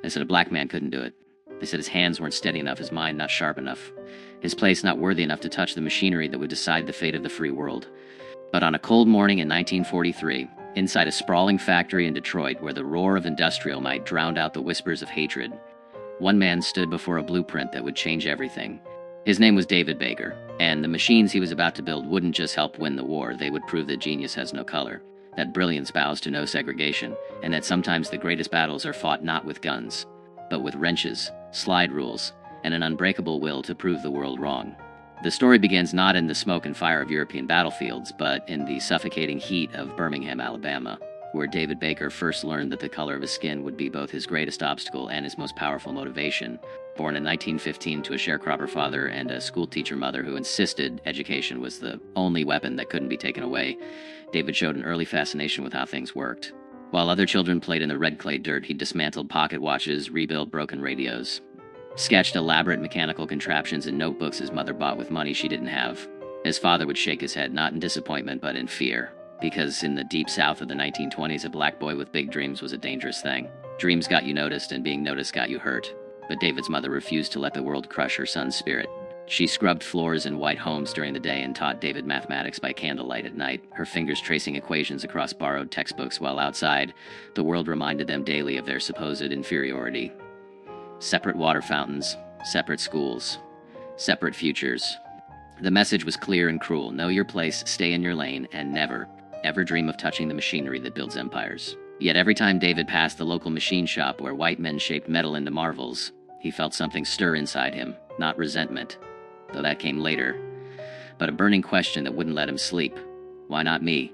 They said a black man couldn't do it. They said his hands weren't steady enough, his mind not sharp enough, his place not worthy enough to touch the machinery that would decide the fate of the free world. But on a cold morning in 1943, inside a sprawling factory in Detroit where the roar of industrial might drown out the whispers of hatred, one man stood before a blueprint that would change everything. His name was David Baker, and the machines he was about to build wouldn't just help win the war, they would prove that genius has no color, that brilliance bows to no segregation, and that sometimes the greatest battles are fought not with guns, but with wrenches, slide rules, and an unbreakable will to prove the world wrong. The story begins not in the smoke and fire of European battlefields, but in the suffocating heat of Birmingham, Alabama, where David Baker first learned that the color of his skin would be both his greatest obstacle and his most powerful motivation. Born in 1915 to a sharecropper father and a schoolteacher mother who insisted education was the only weapon that couldn't be taken away, David showed an early fascination with how things worked. While other children played in the red clay dirt, he dismantled pocket watches, rebuilt broken radios, sketched elaborate mechanical contraptions in notebooks his mother bought with money she didn't have. His father would shake his head, not in disappointment, but in fear, because in the deep south of the 1920s, a black boy with big dreams was a dangerous thing. Dreams got you noticed, and being noticed got you hurt. But David's mother refused to let the world crush her son's spirit. She scrubbed floors in white homes during the day and taught David mathematics by candlelight at night, her fingers tracing equations across borrowed textbooks while outside, the world reminded them daily of their supposed inferiority. Separate water fountains, separate schools, separate futures. The message was clear and cruel: know your place, stay in your lane, and never, ever dream of touching the machinery that builds empires. Yet every time David passed the local machine shop where white men shaped metal into marvels, he felt something stir inside him, not resentment, though that came later, but a burning question that wouldn't let him sleep. Why not me?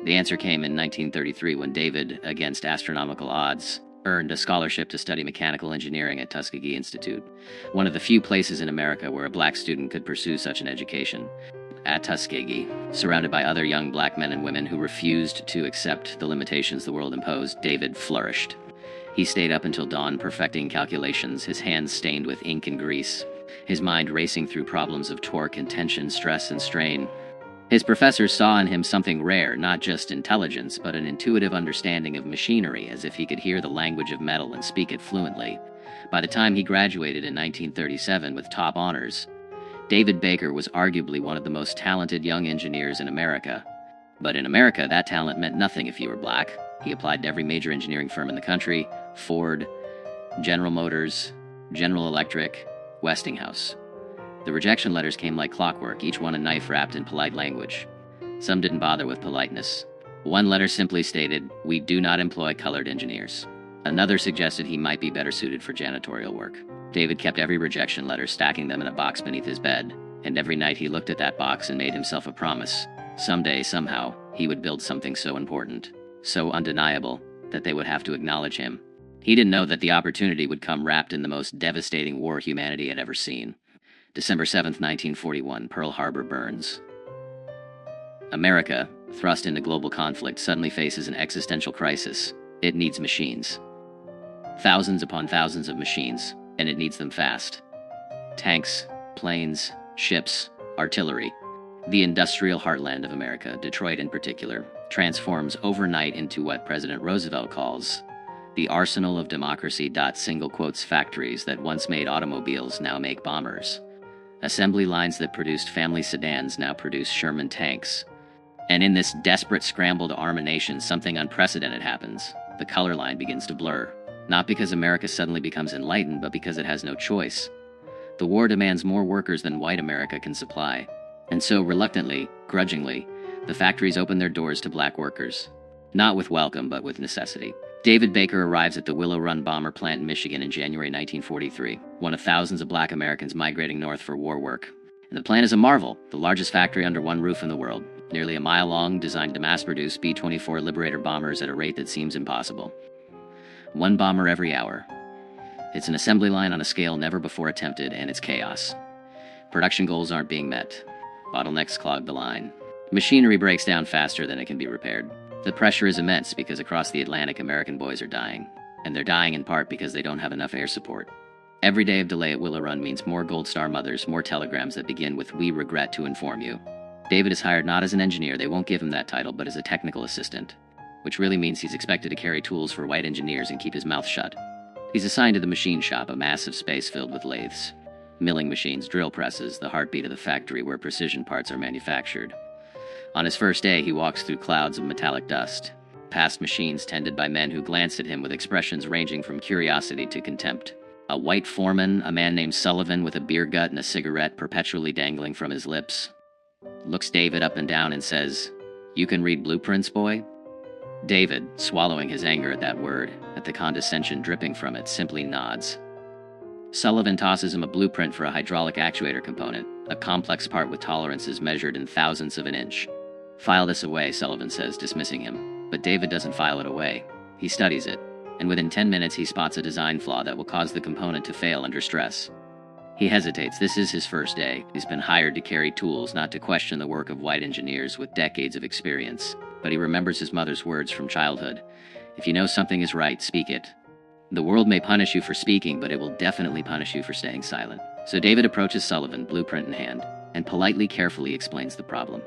The answer came in 1933 when David, against astronomical odds, earned a scholarship to study mechanical engineering at Tuskegee Institute, one of the few places in America where a black student could pursue such an education. At Tuskegee, surrounded by other young black men and women who refused to accept the limitations the world imposed, David flourished. He stayed up until dawn perfecting calculations, his hands stained with ink and grease, his mind racing through problems of torque and tension, stress and strain. His professors saw in him something rare, not just intelligence, but an intuitive understanding of machinery, as if he could hear the language of metal and speak it fluently. By the time he graduated in 1937 with top honors, David Baker was arguably one of the most talented young engineers in America. But in America, that talent meant nothing if you were black. He applied to every major engineering firm in the country: Ford, General Motors, General Electric, Westinghouse. The rejection letters came like clockwork, each one a knife wrapped in polite language. Some didn't bother with politeness. One letter simply stated, "We do not employ colored engineers." Another suggested he might be better suited for janitorial work. David kept every rejection letter, stacking them in a box beneath his bed, and every night he looked at that box and made himself a promise. Someday, somehow, he would build something so important, so undeniable, that they would have to acknowledge him. He didn't know that the opportunity would come wrapped in the most devastating war humanity had ever seen. December 7th, 1941, Pearl Harbor burns. America, thrust into global conflict, suddenly faces an existential crisis. It needs machines. Thousands upon thousands of machines, and it needs them fast. Tanks, planes, ships, artillery. The industrial heartland of America, Detroit in particular, transforms overnight into what President Roosevelt calls the arsenal of democracy. Single quotes factories that once made automobiles now make bombers. Assembly lines that produced family sedans now produce Sherman tanks. And in this desperate scramble to arm a nation, something unprecedented happens. The color line begins to blur. Not because America suddenly becomes enlightened, but because it has no choice. The war demands more workers than white America can supply. And so, reluctantly, grudgingly, the factories open their doors to black workers. Not with welcome, but with necessity. David Baker arrives at the Willow Run bomber plant in Michigan in January 1943, one of thousands of black Americans migrating north for war work. And the plant is a marvel, the largest factory under one roof in the world, nearly a mile long, designed to mass-produce B-24 Liberator bombers at a rate that seems impossible. One bomber every hour. It's an assembly line on a scale never before attempted, and it's chaos. Production goals aren't being met. Bottlenecks clog the line. Machinery breaks down faster than it can be repaired. The pressure is immense because across the Atlantic, American boys are dying. And they're dying in part because they don't have enough air support. Every day of delay at Willow Run means more Gold Star mothers, more telegrams that begin with "We regret to inform you." David is hired not as an engineer, they won't give him that title, but as a technical assistant, which really means he's expected to carry tools for white engineers and keep his mouth shut. He's assigned to the machine shop, a massive space filled with lathes, milling machines, drill presses, the heartbeat of the factory where precision parts are manufactured. On his first day, he walks through clouds of metallic dust, past machines tended by men who glance at him with expressions ranging from curiosity to contempt. A white foreman, a man named Sullivan with a beer gut and a cigarette perpetually dangling from his lips, looks David up and down and says, "You can read blueprints, boy?" David, swallowing his anger at that word, at the condescension dripping from it, simply nods. Sullivan tosses him a blueprint for a hydraulic actuator component, a complex part with tolerances measured in thousandths of an inch. "File this away," Sullivan says, dismissing him. But David doesn't file it away. He studies it, and within 10 minutes he spots a design flaw that will cause the component to fail under stress. He hesitates. This is his first day. He's been hired to carry tools, not to question the work of white engineers with decades of experience. But he remembers his mother's words from childhood. If you know something is right, speak it. The world may punish you for speaking, but it will definitely punish you for staying silent. So David approaches Sullivan, blueprint in hand, and politely, carefully explains the problem.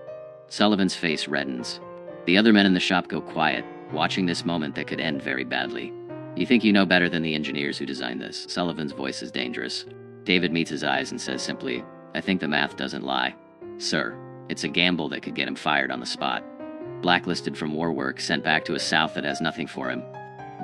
Sullivan's face reddens. The other men in the shop go quiet, watching this moment that could end very badly. "You think you know better than the engineers who designed this?" Sullivan's voice is dangerous. David meets his eyes and says simply, "I think the math doesn't lie. Sir, it's a gamble that could get him fired on the spot. Blacklisted from war work, sent back to a South that has nothing for him."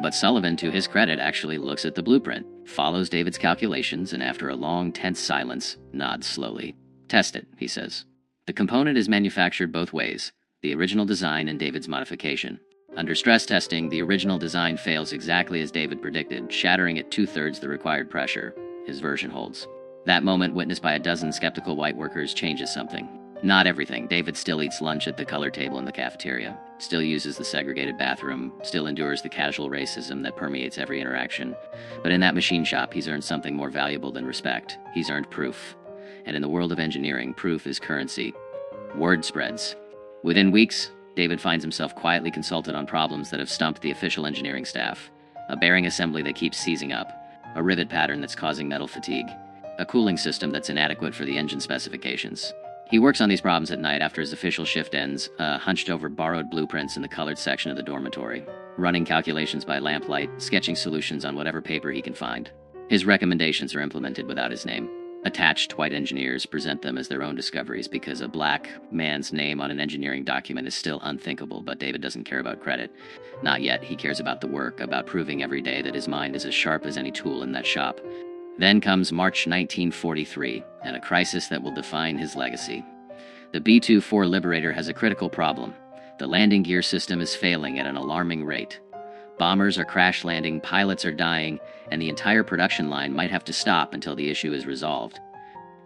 But Sullivan, to his credit, actually looks at the blueprint, follows David's calculations, and after a long, tense silence, nods slowly. "Test it," he says. The component is manufactured both ways, the original design and David's modification. Under stress testing, the original design fails exactly as David predicted, shattering at 2/3 the required pressure. His version holds. That moment, witnessed by a dozen skeptical white workers, changes something. Not everything. David still eats lunch at the colored table in the cafeteria, still uses the segregated bathroom, still endures the casual racism that permeates every interaction. But in that machine shop, he's earned something more valuable than respect. He's earned proof. And in the world of engineering, proof is currency. Word spreads. Within weeks, David finds himself quietly consulted on problems that have stumped the official engineering staff. A bearing assembly that keeps seizing up, a rivet pattern that's causing metal fatigue, a cooling system that's inadequate for the engine specifications. He works on these problems at night after his official shift ends, hunched over borrowed blueprints in the colored section of the dormitory, running calculations by lamplight, sketching solutions on whatever paper he can find. His recommendations are implemented without his name. Attached white engineers present them as their own discoveries because a black man's name on an engineering document is still unthinkable, but David doesn't care about credit. Not yet. He cares about the work, about proving every day that his mind is as sharp as any tool in that shop. Then comes March 1943, and a crisis that will define his legacy. The B-24 Liberator has a critical problem. The landing gear system is failing at an alarming rate. Bombers are crash landing, pilots are dying, and the entire production line might have to stop until the issue is resolved.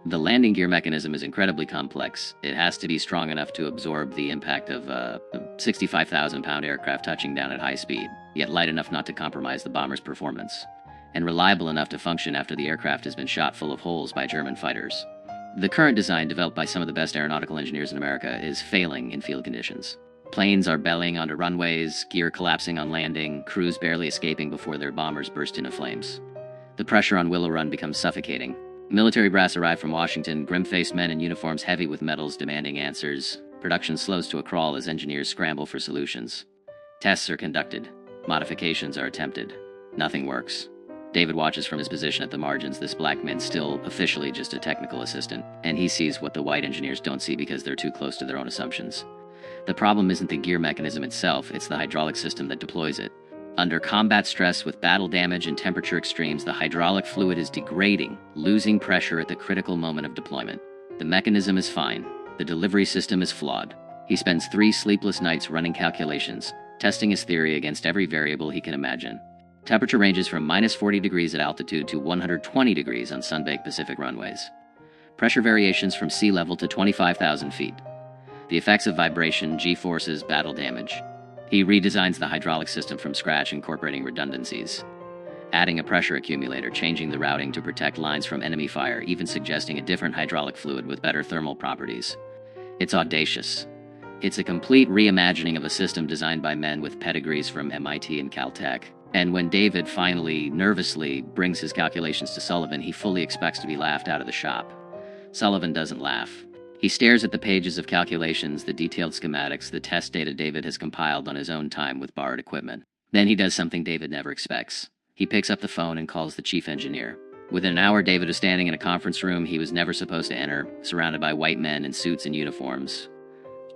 The landing gear mechanism is incredibly complex. It has to be strong enough to absorb the impact of a 65,000-pound aircraft touching down at high speed, yet light enough not to compromise the bomber's performance, and reliable enough to function after the aircraft has been shot full of holes by German fighters. The current design, developed by some of the best aeronautical engineers in America, is failing in field conditions. Planes are bellying onto runways, gear collapsing on landing, crews barely escaping before their bombers burst into flames. The pressure on Willow Run becomes suffocating. Military brass arrive from Washington, grim-faced men in uniforms heavy with medals demanding answers. Production slows to a crawl as engineers scramble for solutions. Tests are conducted. Modifications are attempted. Nothing works. David watches from his position at the margins, this black man still officially just a technical assistant, and he sees what the white engineers don't see because they're too close to their own assumptions. The problem isn't the gear mechanism itself, it's the hydraulic system that deploys it. Under combat stress with battle damage and temperature extremes, the hydraulic fluid is degrading, losing pressure at the critical moment of deployment. The mechanism is fine. The delivery system is flawed. He spends 3 sleepless nights running calculations, testing his theory against every variable he can imagine. Temperature ranges from -40 degrees at altitude to 120 degrees on sun-baked Pacific runways. Pressure variations from sea level to 25,000 feet. The effects of vibration, G-forces, battle damage. He redesigns the hydraulic system from scratch, incorporating redundancies, adding a pressure accumulator, changing the routing to protect lines from enemy fire, even suggesting a different hydraulic fluid with better thermal properties. It's audacious. It's a complete reimagining of a system designed by men with pedigrees from MIT and Caltech. And when David finally, nervously, brings his calculations to Sullivan, he fully expects to be laughed out of the shop. Sullivan doesn't laugh. He stares at the pages of calculations, the detailed schematics, the test data David has compiled on his own time with borrowed equipment. Then he does something David never expects. He picks up the phone and calls the chief engineer. Within an hour, David was standing in a conference room he was never supposed to enter, surrounded by white men in suits and uniforms.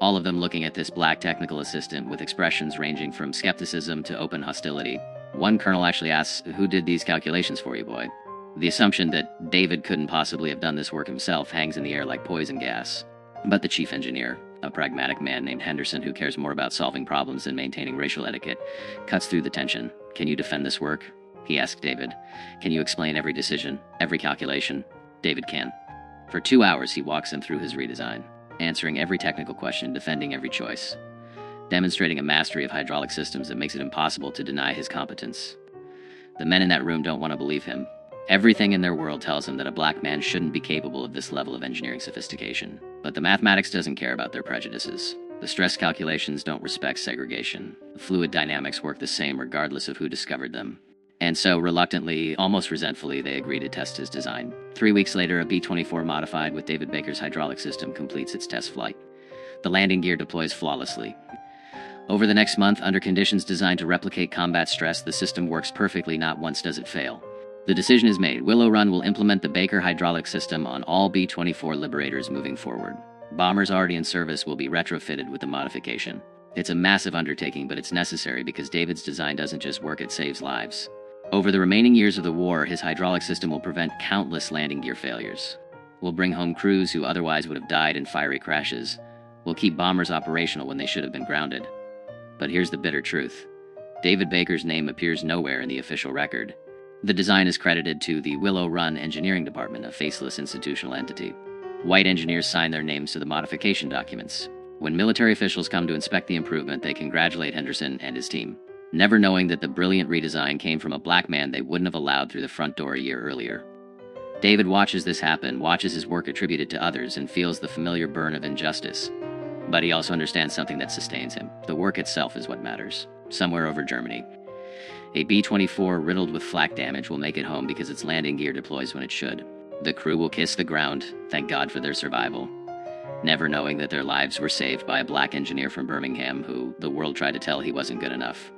All of them looking at this black technical assistant with expressions ranging from skepticism to open hostility. One colonel actually asks, "Who did these calculations for you, boy?" The assumption that David couldn't possibly have done this work himself hangs in the air like poison gas. But the chief engineer, a pragmatic man named Henderson who cares more about solving problems than maintaining racial etiquette, cuts through the tension. "Can you defend this work?" he asked David. "Can you explain every decision, every calculation?" David can. For 2 hours, he walks him through his redesign, answering every technical question, defending every choice, demonstrating a mastery of hydraulic systems that makes it impossible to deny his competence. The men in that room don't want to believe him. Everything in their world tells them that a black man shouldn't be capable of this level of engineering sophistication. But the mathematics doesn't care about their prejudices. The stress calculations don't respect segregation. The fluid dynamics work the same regardless of who discovered them. And so, reluctantly, almost resentfully, they agree to test his design. 3 weeks later, a B-24 modified with David Baker's hydraulic system completes its test flight. The landing gear deploys flawlessly. Over the next month, under conditions designed to replicate combat stress, the system works perfectly, not once does it fail. The decision is made. Willow Run will implement the Baker hydraulic system on all B-24 Liberators moving forward. Bombers already in service will be retrofitted with the modification. It's a massive undertaking, but it's necessary because David's design doesn't just work, it saves lives. Over the remaining years of the war, his hydraulic system will prevent countless landing gear failures. Will bring home crews who otherwise would have died in fiery crashes. Will keep bombers operational when they should have been grounded. But here's the bitter truth. David Baker's name appears nowhere in the official record. The design is credited to the Willow Run Engineering Department, a faceless institutional entity. White engineers sign their names to the modification documents. When military officials come to inspect the improvement, they congratulate Henderson and his team, never knowing that the brilliant redesign came from a black man they wouldn't have allowed through the front door a year earlier. David watches this happen, watches his work attributed to others, and feels the familiar burn of injustice. But he also understands something that sustains him. The work itself is what matters. Somewhere over Germany, a B-24 riddled with flak damage will make it home because its landing gear deploys when it should. The crew will kiss the ground, thank God for their survival, never knowing that their lives were saved by a black engineer from Birmingham who the world tried to tell he wasn't good enough.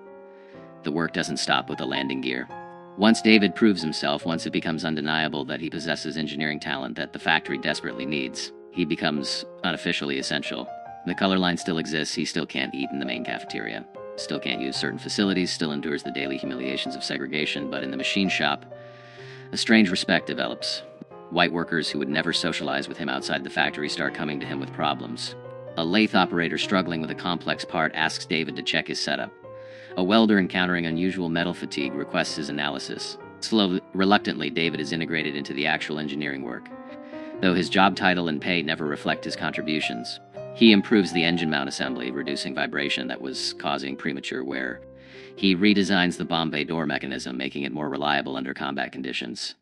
The work doesn't stop with the landing gear. Once David proves himself, once it becomes undeniable that he possesses engineering talent that the factory desperately needs, he becomes unofficially essential. The color line still exists, he still can't eat in the main cafeteria. Still can't use certain facilities, still endures the daily humiliations of segregation, but in the machine shop, a strange respect develops. White workers who would never socialize with him outside the factory start coming to him with problems. A lathe operator struggling with a complex part asks David to check his setup. A welder encountering unusual metal fatigue requests his analysis. Slowly, reluctantly, David is integrated into the actual engineering work, though his job title and pay never reflect his contributions. He improves the engine mount assembly, reducing vibration that was causing premature wear. He redesigns the bomb bay door mechanism, making it more reliable under combat conditions.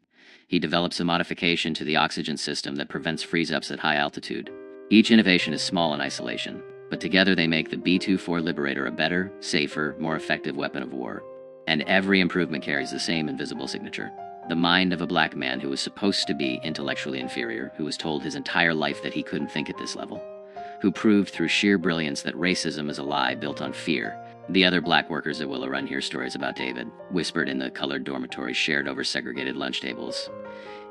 He develops a modification to the oxygen system that prevents freeze-ups at high altitude. Each innovation is small in isolation, but together they make the B-24 Liberator a better, safer, more effective weapon of war. And every improvement carries the same invisible signature. The mind of a black man who was supposed to be intellectually inferior, who was told his entire life that he couldn't think at this level, who proved through sheer brilliance that racism is a lie built on fear. The other black workers at Willow Run hear stories about David, whispered in the colored dormitories shared over segregated lunch tables.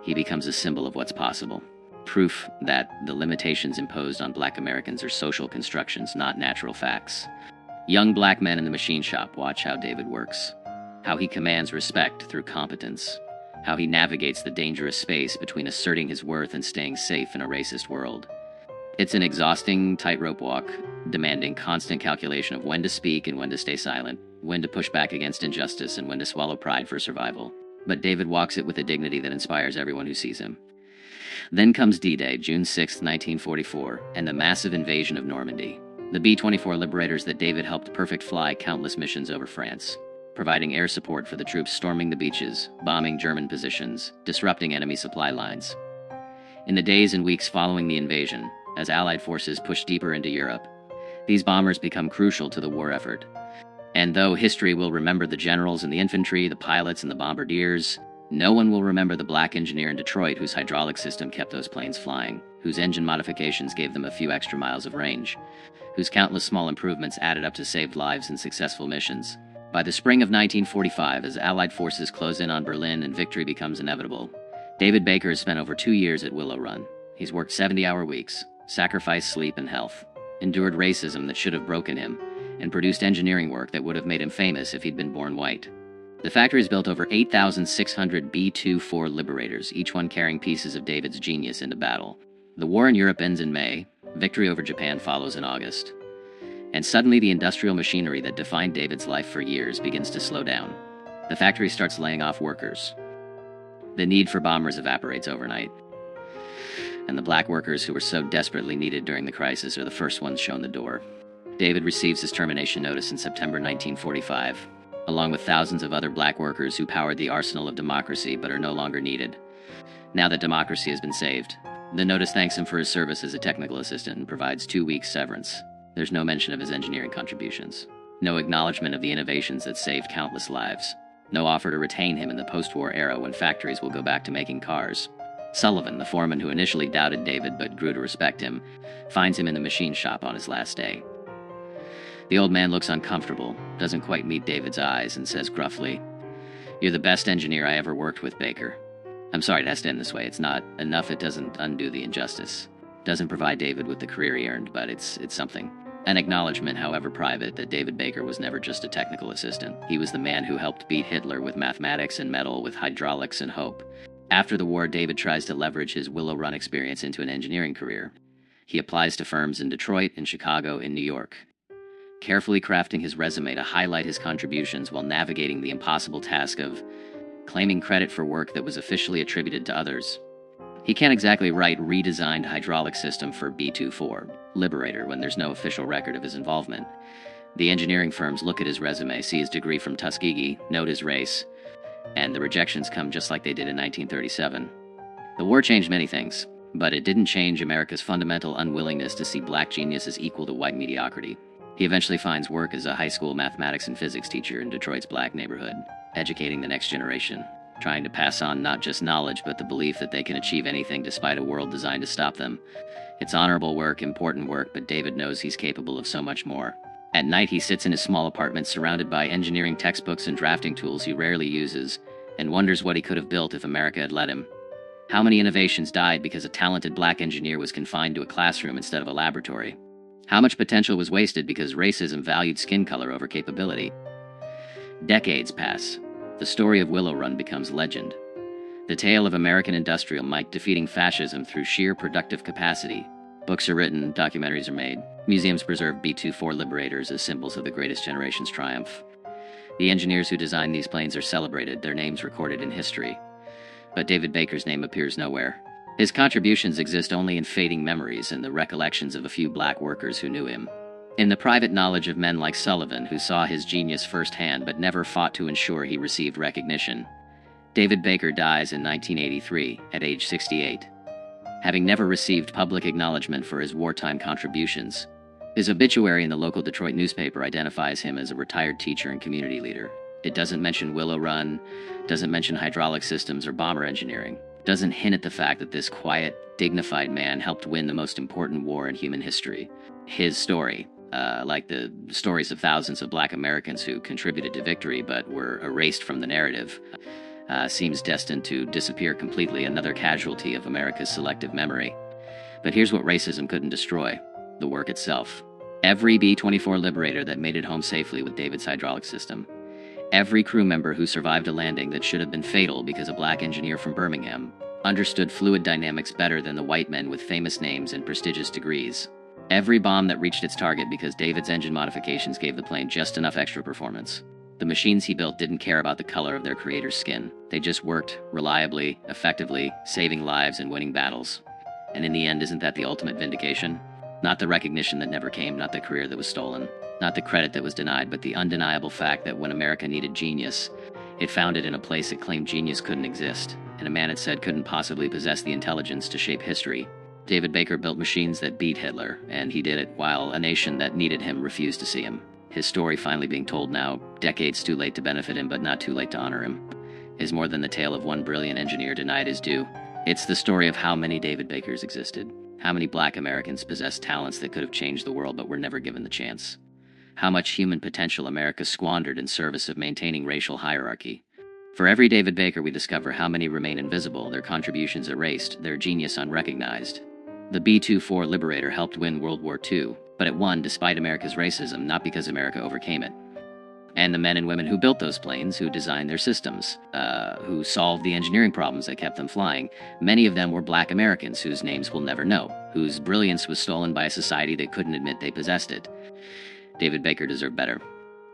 He becomes a symbol of what's possible. Proof that the limitations imposed on black Americans are social constructions, not natural facts. Young black men in the machine shop watch how David works, how he commands respect through competence, how he navigates the dangerous space between asserting his worth and staying safe in a racist world. It's an exhausting tightrope walk, demanding constant calculation of when to speak and when to stay silent, when to push back against injustice and when to swallow pride for survival. But David walks it with a dignity that inspires everyone who sees him. Then comes D-Day, June 6, 1944, and the massive invasion of Normandy. The B-24 Liberators that David helped perfect fly countless missions over France, providing air support for the troops storming the beaches, bombing German positions, disrupting enemy supply lines. In the days and weeks following the invasion, as Allied forces push deeper into Europe, these bombers become crucial to the war effort. And though history will remember the generals and the infantry, the pilots and the bombardiers, no one will remember the black engineer in Detroit whose hydraulic system kept those planes flying, whose engine modifications gave them a few extra miles of range, whose countless small improvements added up to saved lives and successful missions. By the spring of 1945, as Allied forces close in on Berlin and victory becomes inevitable, David Baker has spent over 2 years at Willow Run. He's worked 70-hour weeks, sacrificed sleep and health, endured racism that should have broken him, and produced engineering work that would have made him famous if he'd been born white. The factory has built over 8,600 B-24 Liberators, each one carrying pieces of David's genius into battle. The war in Europe ends in May, victory over Japan follows in August. And suddenly the industrial machinery that defined David's life for years begins to slow down. The factory starts laying off workers. The need for bombers evaporates overnight. And the black workers who were so desperately needed during the crisis are the first ones shown the door. David receives his termination notice in September 1945, along with thousands of other black workers who powered the arsenal of democracy but are no longer needed. Now that democracy has been saved, the notice thanks him for his service as a technical assistant and provides 2 weeks severance. There's no mention of his engineering contributions, no acknowledgement of the innovations that saved countless lives, no offer to retain him in the post-war era when factories will go back to making cars. Sullivan, the foreman who initially doubted David but grew to respect him, finds him in the machine shop on his last day. The old man looks uncomfortable, doesn't quite meet David's eyes, and says gruffly, "You're the best engineer I ever worked with, Baker." I'm sorry it has to end this way. It's not enough. It doesn't undo the injustice. Doesn't provide David with the career he earned, but it's something. An acknowledgement, however private, that David Baker was never just a technical assistant. He was the man who helped beat Hitler with mathematics and metal, with hydraulics and hope. After the war, David tries to leverage his Willow Run experience into an engineering career. He applies to firms in Detroit, in Chicago, in New York, carefully crafting his resume to highlight his contributions while navigating the impossible task of claiming credit for work that was officially attributed to others. He can't exactly write redesigned hydraulic system for B-24 Liberator when there's no official record of his involvement. The engineering firms look at his resume, see his degree from Tuskegee, note his race, and the rejections come just like they did in 1937. The war changed many things, but it didn't change America's fundamental unwillingness to see black genius as equal to white mediocrity. He eventually finds work as a high school mathematics and physics teacher in Detroit's black neighborhood, educating the next generation, trying to pass on not just knowledge but the belief that they can achieve anything despite a world designed to stop them. It's honorable work, important work, but David knows he's capable of so much more. At night, he sits in his small apartment surrounded by engineering textbooks and drafting tools he rarely uses, and wonders what he could have built if America had let him. How many innovations died because a talented black engineer was confined to a classroom instead of a laboratory? How much potential was wasted because racism valued skin color over capability? Decades pass. The story of Willow Run becomes legend. The tale of American industrial might defeating fascism through sheer productive capacity. Books are written, documentaries are made. Museums preserve B-24 Liberators as symbols of the greatest generation's triumph. The engineers who designed these planes are celebrated, their names recorded in history. But David Baker's name appears nowhere. His contributions exist only in fading memories and the recollections of a few black workers who knew him. In the private knowledge of men like Sullivan, who saw his genius firsthand but never fought to ensure he received recognition. David Baker dies in 1983 at age 68, having never received public acknowledgement for his wartime contributions. His obituary in the local Detroit newspaper identifies him as a retired teacher and community leader. It doesn't mention Willow Run, doesn't mention hydraulic systems or bomber engineering, doesn't hint at the fact that this quiet, dignified man helped win the most important war in human history. His story, like the stories of thousands of black Americans who contributed to victory but were erased from the narrative, seems destined to disappear completely, another casualty of America's selective memory. But here's what racism couldn't destroy: the work itself. Every B-24 Liberator that made it home safely with David's hydraulic system. Every crew member who survived a landing that should have been fatal because a black engineer from Birmingham understood fluid dynamics better than the white men with famous names and prestigious degrees. Every bomb that reached its target because David's engine modifications gave the plane just enough extra performance. The machines he built didn't care about the color of their creator's skin. They just worked reliably, effectively, saving lives and winning battles. And in the end, isn't that the ultimate vindication? Not the recognition that never came, not the career that was stolen, not the credit that was denied, but the undeniable fact that when America needed genius, it found it in a place it claimed genius couldn't exist, and a man it said couldn't possibly possess the intelligence to shape history. David Baker built machines that beat Hitler, and he did it while a nation that needed him refused to see him. His story finally being told now, decades too late to benefit him, but not too late to honor him, is more than the tale of one brilliant engineer denied his due. It's the story of how many David Bakers existed, how many black Americans possessed talents that could have changed the world but were never given the chance. how much human potential America squandered in service of maintaining racial hierarchy. For every David Baker we discover how many remain invisible, their contributions erased, their genius unrecognized. The B-24 Liberator helped win World War II, but it won despite America's racism, not because America overcame it. And the men and women who built those planes, who designed their systems, who solved the engineering problems that kept them flying, many of them were black Americans whose names we'll never know, whose brilliance was stolen by a society that couldn't admit they possessed it. David Baker deserved better.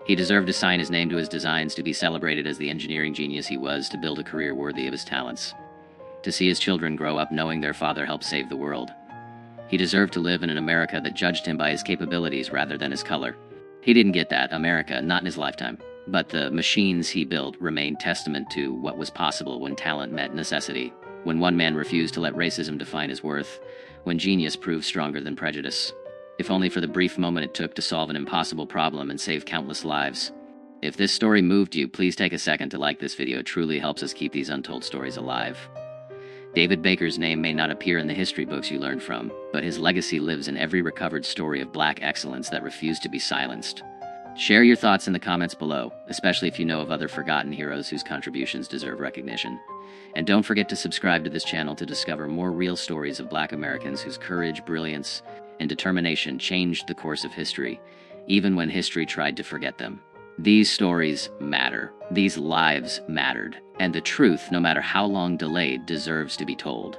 He deserved to sign his name to his designs, to be celebrated as the engineering genius he was, to build a career worthy of his talents, to see his children grow up knowing their father helped save the world. He deserved to live in an America that judged him by his capabilities rather than his color. He didn't get that America, not in his lifetime, but the machines he built remained testament to what was possible when talent met necessity, when one man refused to let racism define his worth, when genius proved stronger than prejudice. If only for the brief moment it took to solve an impossible problem and save countless lives. If this story moved you, please take a second to like this video. It truly helps us keep these untold stories alive. David Baker's name may not appear in the history books you learn from, but his legacy lives in every recovered story of black excellence that refused to be silenced. Share your thoughts in the comments below, especially if you know of other forgotten heroes whose contributions deserve recognition. And don't forget to subscribe to this channel to discover more real stories of black Americans whose courage, brilliance, and determination changed the course of history, even when history tried to forget them. These stories matter. These lives mattered. And the truth, no matter how long delayed, deserves to be told.